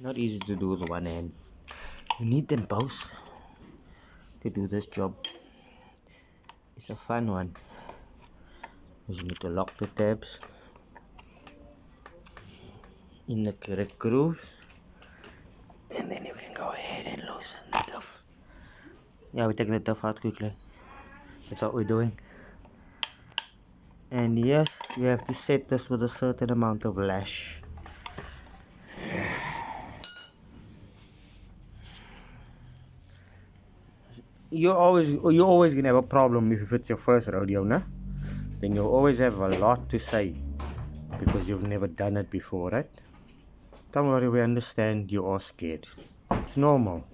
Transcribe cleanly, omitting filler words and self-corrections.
Not easy to do with one hand. You need them both to do this job. It's a fun one. You need to lock the tabs in the correct grooves, and then you can go ahead and loosen the duff. Yeah, we're taking the duff out quickly. That's what we're doing. And yes, you have to set this with a certain amount of lash. You're always gonna have a problem if it's your first rodeo, nah? Then you'll always have a lot to say because you've never done it before, right? Don't worry, we understand you are scared. It's normal.